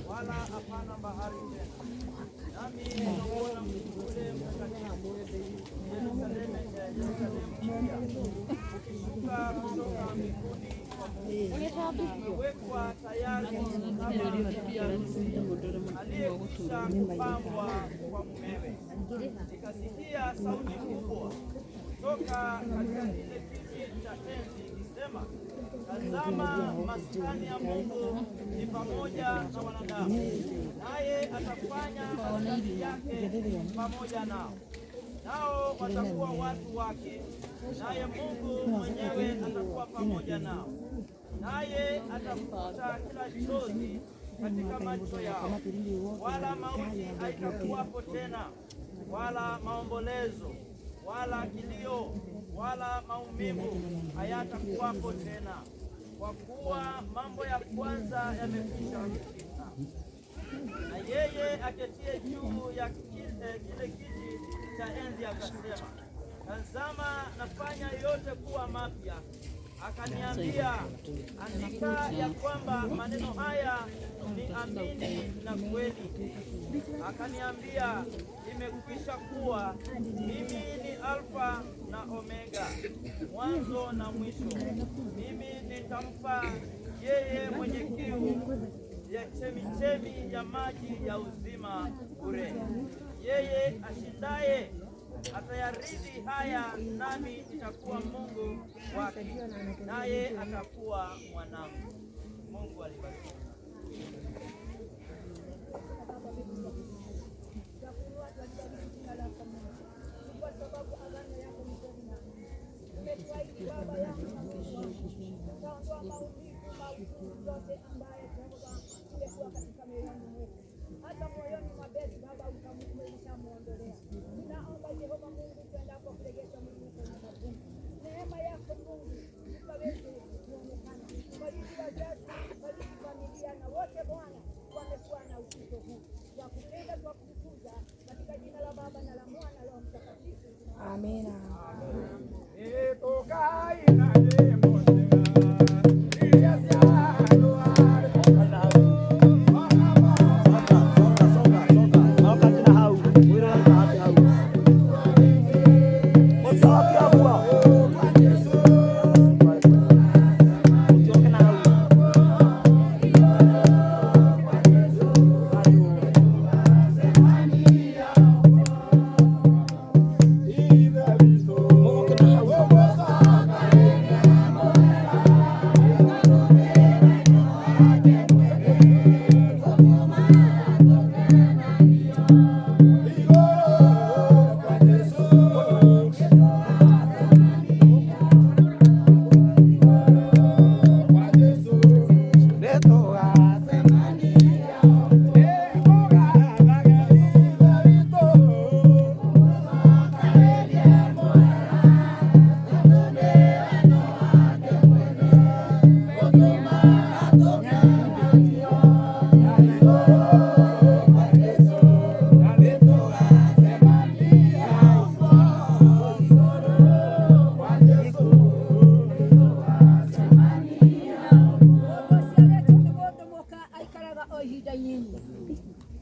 wala hapana bahari tena. Nami nikaona mji ule mtakatifu Yerusalemu mpya ukishuka kutoka mbinguni kwa Mungu, umewekwa tayari kama bibi harusi aliyekwisha kupambwa kwa mumewe. Nikasikia sauti kubwa toka katika kile kiti cha enzi ikisema, tazama, maskani ya Mungu ni pamoja na wanadamu, naye atafanya makazi yake pamoja nao, nao watakuwa watu wake, naye Mungu mwenyewe atakuwa pamoja nao, naye atafuta kila chozi katika macho yao, wala mauti haitakuwapo tena, wala maombolezo, wala kilio, wala maumivu hayatakuwapo tena, kwa kuwa mambo ya kwanza yamekwisha kupita. Na yeye aketie juu ya kile kiti cha enzi akasema, tazama, nafanya yote kuwa mapya. Akaniambia, andika ya kwamba maneno haya ni amini na kweli. Akaniambia, imekwisha kuwa. Mimi ni Alfa na Omega, mwanzo na mwisho. Mimi nitampa yeye mwenye kiu ya chemichemi ya maji ya uzima bure. Yeye ashindaye atayarithi haya, nami nitakuwa Mungu wake, naye atakuwa mwanangu. Mungu alibariki. Hata moyoni mwa Beti Baba ulishamuondolea. Ninaomba Jehova Mungu tuendapo kurejesha Mungu kwenye magumu. Neema yako Mungu ikaweze kuonekana. Bariki wazazi, bariki familia na wote Bwana wamekuwa na usiku huu. Kwa kupenda, kwa kukuza katika jina la Baba na la Mwana na Roho Mtakatifu. Amina.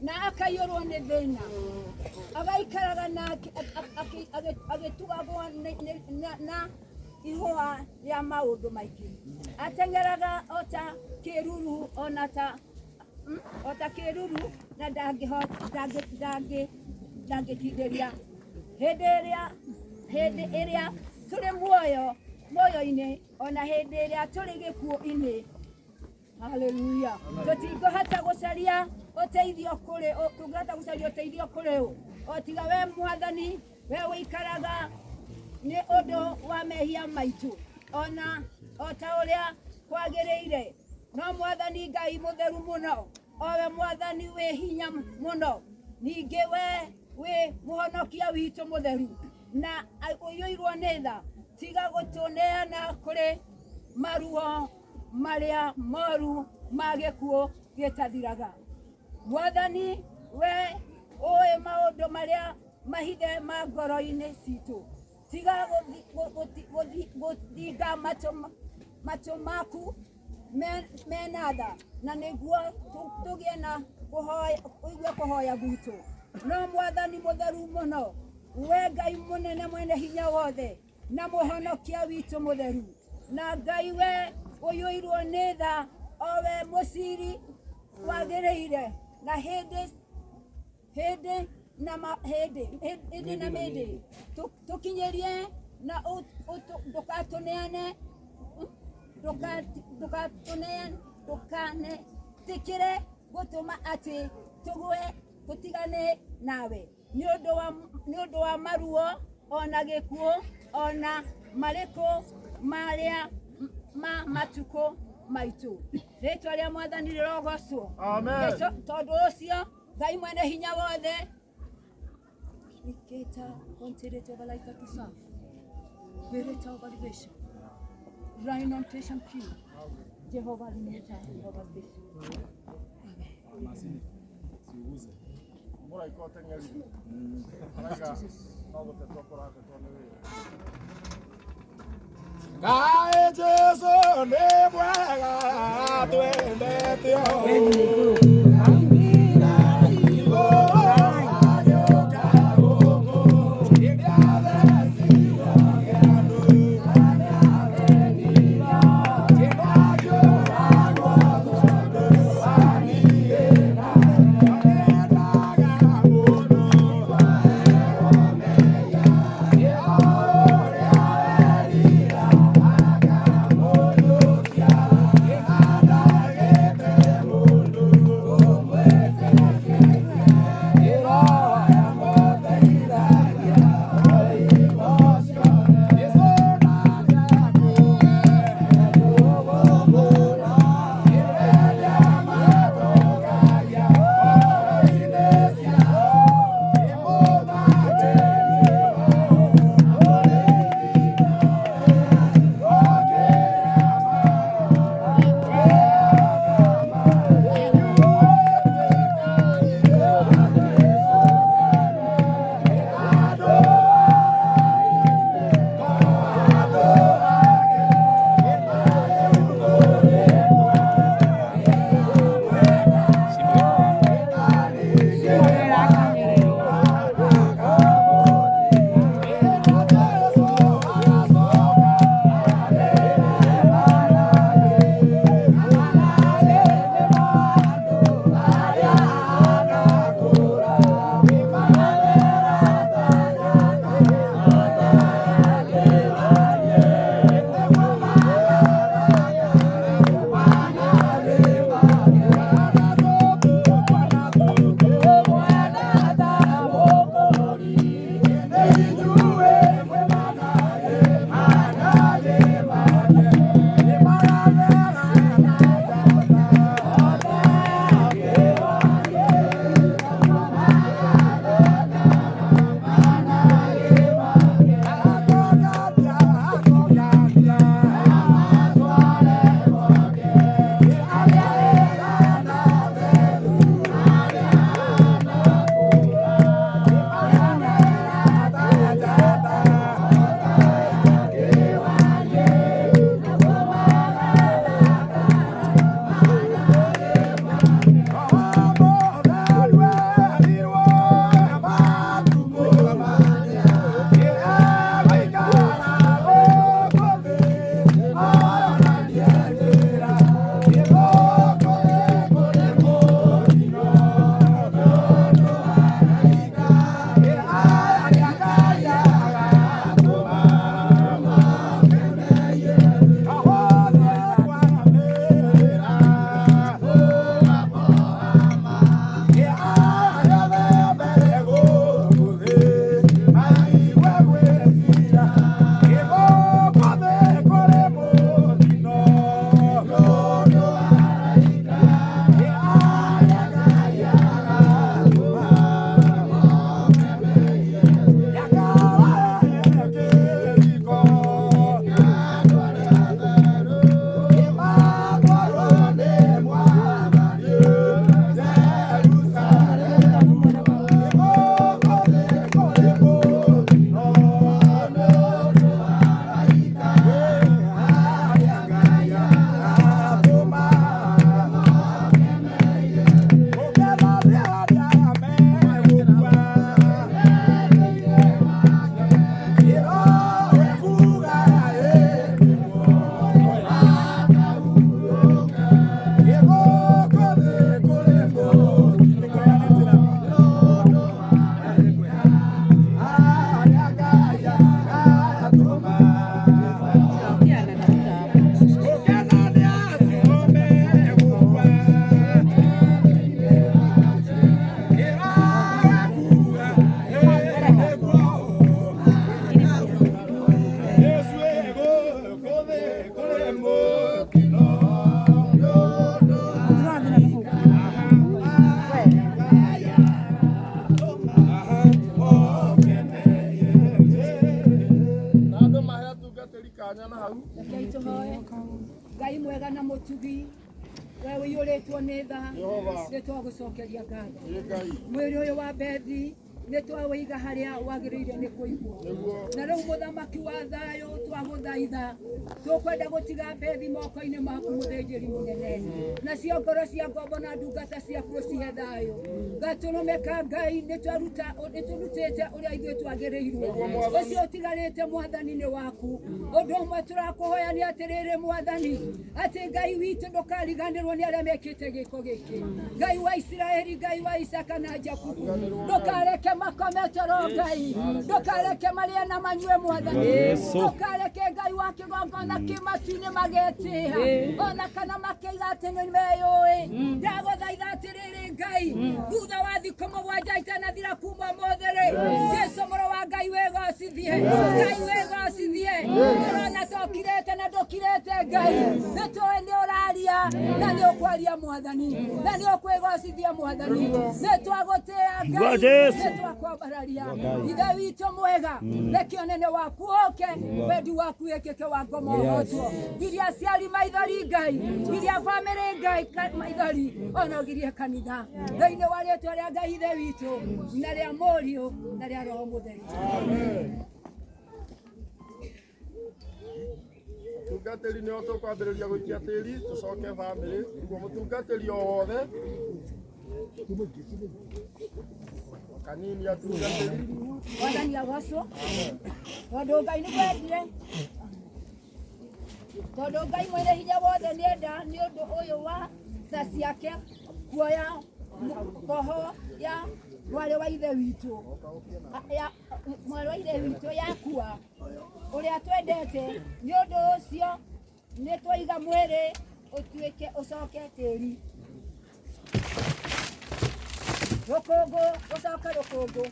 na akayorwo nĩ thĩna agaikaraga na agĩtugagwo na ihũa rĩa maũndũ maingĩ, ateng'eraga ota kĩruru ota kĩruru na ndangĩkindĩria hĩndĩ ĩrĩa tũrĩ muoyo-inĩ ona hĩndĩ ĩrĩa tũrĩ gĩkuũ-inĩ. Haleluya. Tũtingĩhota gũcaria ũteithio kũrĩ ũ o tiga we Mwathani, we ũikaraga nĩ ũndũ wa mehia maitũ ona o ta ũrĩa kwagĩrĩire. No Mwathani Ngai mũtheru mũno, owe Mwathani wĩ hinya mũno, ningĩ we wĩ mũhonokia witũ mũtheru na ũiyũirwo nĩ tha, tiga gũtũneana maruo maria moru magekuo getathiraga. Mwathani we oe maundu maria mahithe ma ngoro-ini citu, tiga guthinga macho maku menatha na niguo tugie na kuhoya gwitu. No Mwathani mutheru muno, we Ngai munene mwene hinya wothe na muhonokia witu mutheru, na Ngai we uyuirwo ni tha, owe muciri wagiriire na hindi na mindi tukinyerie na ndukatuneane ndukane tikire gutuma ati tugwe tutigane nawe ni undu wa maruo ona gikuo ona mariko maria matuko maitu. Ritwa ria Mwathani rirogocwo. Amen. Tondu ucio Ngai mwene hinya wothe Niketa considerate of like to serve. Spirit of elevation. Rain on Tesham Q. Jehovah Nimeta, Jehovah Bishop. Amen. Ngai Jesu ni mwega, twendete Mundu Ngai mwega na mutugi we wiyuritwo ni tha ni twagucokeria ngatho mwiri uyu wa Bethi ni twawiga haria wagiriire ni kuigwo na riu muthamaki wa thayo twaguthaitha tukwenda gutiga Bethi moko-ini maku muthinjiri munene na cio ngoro cia ngombo na ndungata ciaku cihe thayo gaturumika Ngai ni turutite uria ithuĩ twagĩrĩirwo ucio utigarĩte mwathani-inĩ waku ũndũ ũmwe tũrakũhoya nĩ atĩrĩrĩ mwathani atĩ Ngai witũ ndũkariganĩrwo nĩ arĩa mekĩte gĩko gĩkĩ Ngai wa Isiraeli Ngai wa Isaka na Jakubu ndũkareke makome toro Ngai ndũkareke marĩe na manyue mwathani ndũkareke Ngai wa kĩgongona kĩmatu-inĩ magetĩha ona kana makĩiga atĩ nĩ meyũĩ ndagũthaitha atĩrĩrĩ Ngai thutha wa thikũ mũgwanja itanathira kuma ũmũthĩ-rĩ Jesũ mũrũ wa Ngai wĩgocithie Ngai wĩgocithie tũrona tokirĩte na ndũkirĩte Ngai nĩtũĩ nĩ ũraria na nĩ ũkwaria mwathani na nĩ ũkwĩgocithia mwathani nĩtwagũtĩĩa Ngai nĩtwakwambararia ithe witũ mwega reke ũnene waku ũke wendi waku wĩkĩke wa ngoma ũhotwo giria aciari maithori Ngai giria bamĩrĩ Ngai maithori ona ũgirie kanitha thĩinĩ wa rĩĩtwa rĩa Ngai ithe witũ na rĩa Mũriũ na rĩa Roho Mũtheru. Mũtungatĩri nĩo tũkwambĩrĩria gũikia tĩri tũcoke bamĩrĩ nĩguo mũtungatĩri o wothe kanini atungatĩri Mwathani agocwo tondũ Ngai nĩ wendire tondũ Ngai mwene hinya wothe nĩenda nĩ ũndũ ũyũ wa tha ciake kuoya roho ya mwarĩ wa ithe witũ mwarĩ wa ithe witũ yakua ũrĩa twendete nĩ ũndũ ũcio nĩ twaiga mwĩrĩ ũtuĩke ũcoke tĩri rũkũngũ ũcoke rũkũngũ.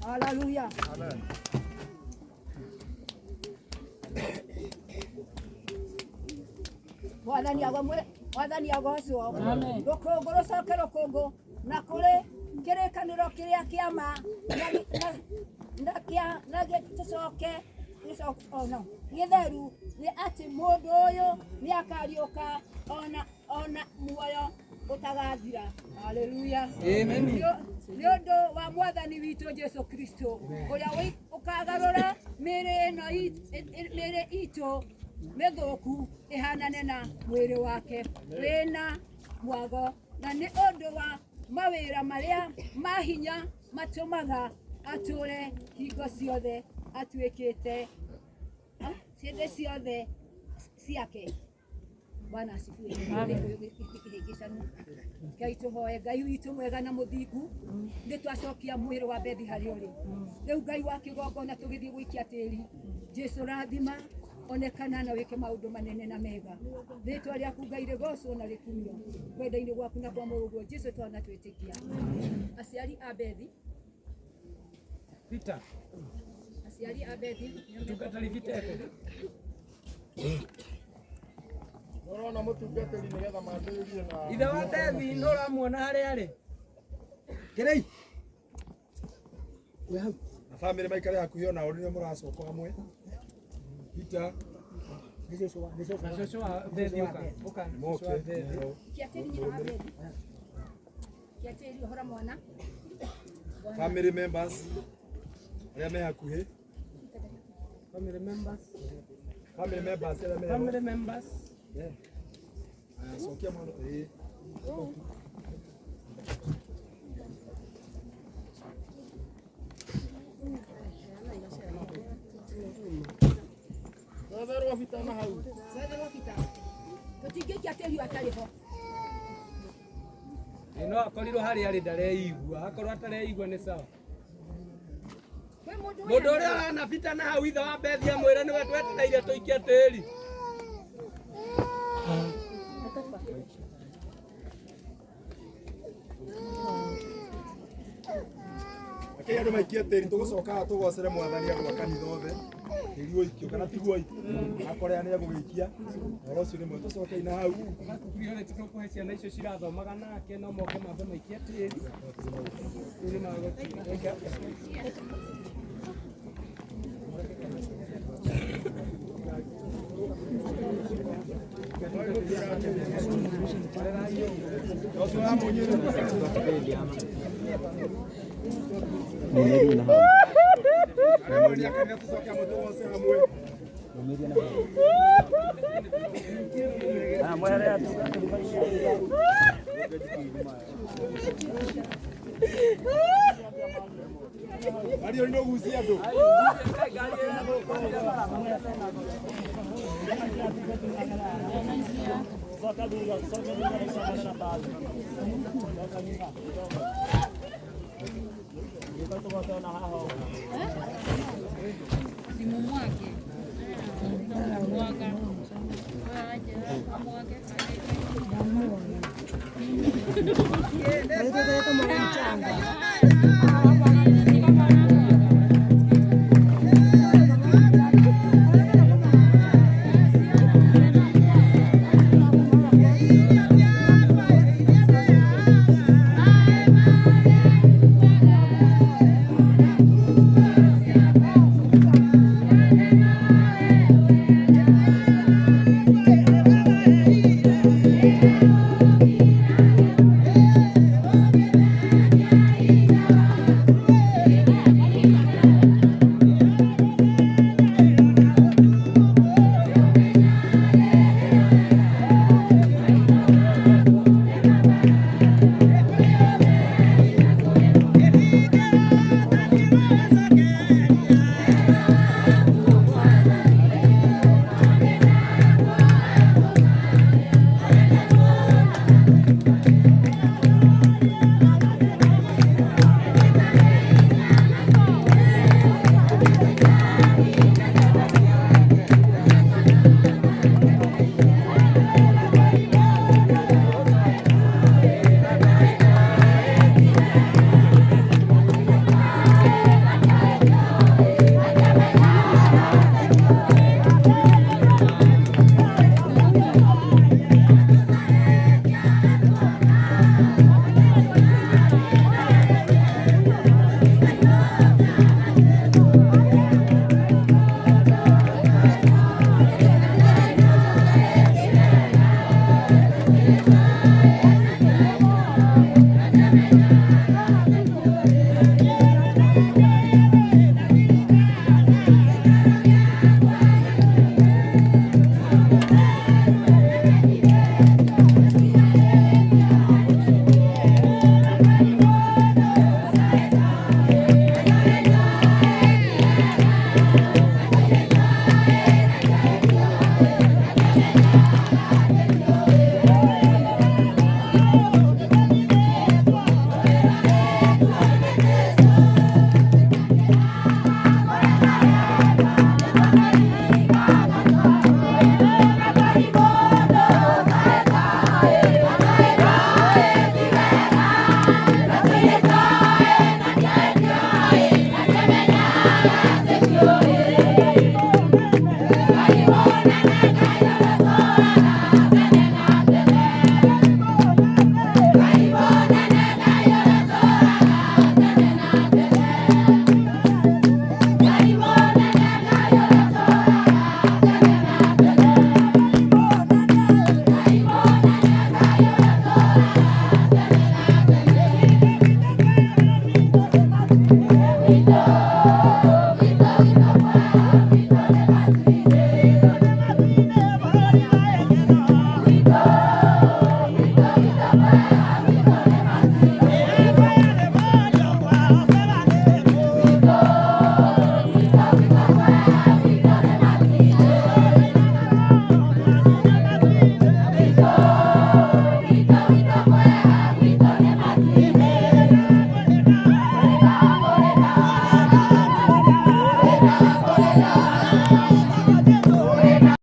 Haleluya. Amen. Mwathani agocwo rũkũngũ rũcoke rũkũngũ na kũrĩ kĩrĩkanĩro kĩrĩa kĩama na gĩtũcoke gĩtheru nĩ atĩ mũndũ ũyũ nĩ akariũka ona muoyo ũtagathira. Haleluya. Amen. Nĩ ũndũ wa mwathani witũ Jesũ Kristo ũrĩa ũkagarũra mĩĩrĩ itũ mĩthũku ĩhanane na mwĩrĩ wake wĩna mwago na nĩ ũndũ wa mawĩra marĩa ma hinya matũmaga atũre hingo ciothe atuĩkĩte ciĩndĩ ciothe ciake. Bwana asifiwe. Ngai tũhoe Ngai witũ mwega na mũthingu nĩ twacokia mwĩrĩ wa Bethi harĩa ũrĩ rĩu Ngai wa kĩgongona tũgĩthiĩ gũikia tĩri Jesũ rathima onekana na wĩke maũndũ manene na mega rĩĩtwa rĩaku Ngai rĩgocwo na rĩkumio kwenda-inĩ gwaku na kwa mũrũguo Jesũ twana twĩtĩkia. Aciari a Bethi Peter aciari a Bethi tungatari vitete ũrona mũtungatĩri nĩgetha mambĩrĩrie na ithe wa Bethi nĩ ũramuona harĩa arĩ kĩrei na bamĩrĩ maikare hakuhĩ ona ũrĩ nĩ mũracoka hamwe Peter cũcũ wa Bethi ũka Kiatĩri ũhora mwana family members arĩa me hakuhĩ family members cokia mwana Wetherwo bita na hau tũtingĩikia tĩri atarĩ ho no akorirwo harĩa arĩ ndareigua akorwo atareigua nĩ sawa. Mũndũ ũrĩa arana bita na hau ithe wa Bethi amwĩra nĩwe twetereire tũikie tĩri. Akĩrĩa andũ maikie tĩri tũgũcokaga tũgocere mwathani andũ a kanitha othe tĩri ũikio kana tiguo akorĩa nĩ egũgĩikia ũhoro ũcio rĩmwe tũcokei na hau Tukurio nĩ tũkũhe ciana icio cirathomaga nake no moke mambe maikie tĩri tĩri magũtiga Mario no gusia tu. Mchanga.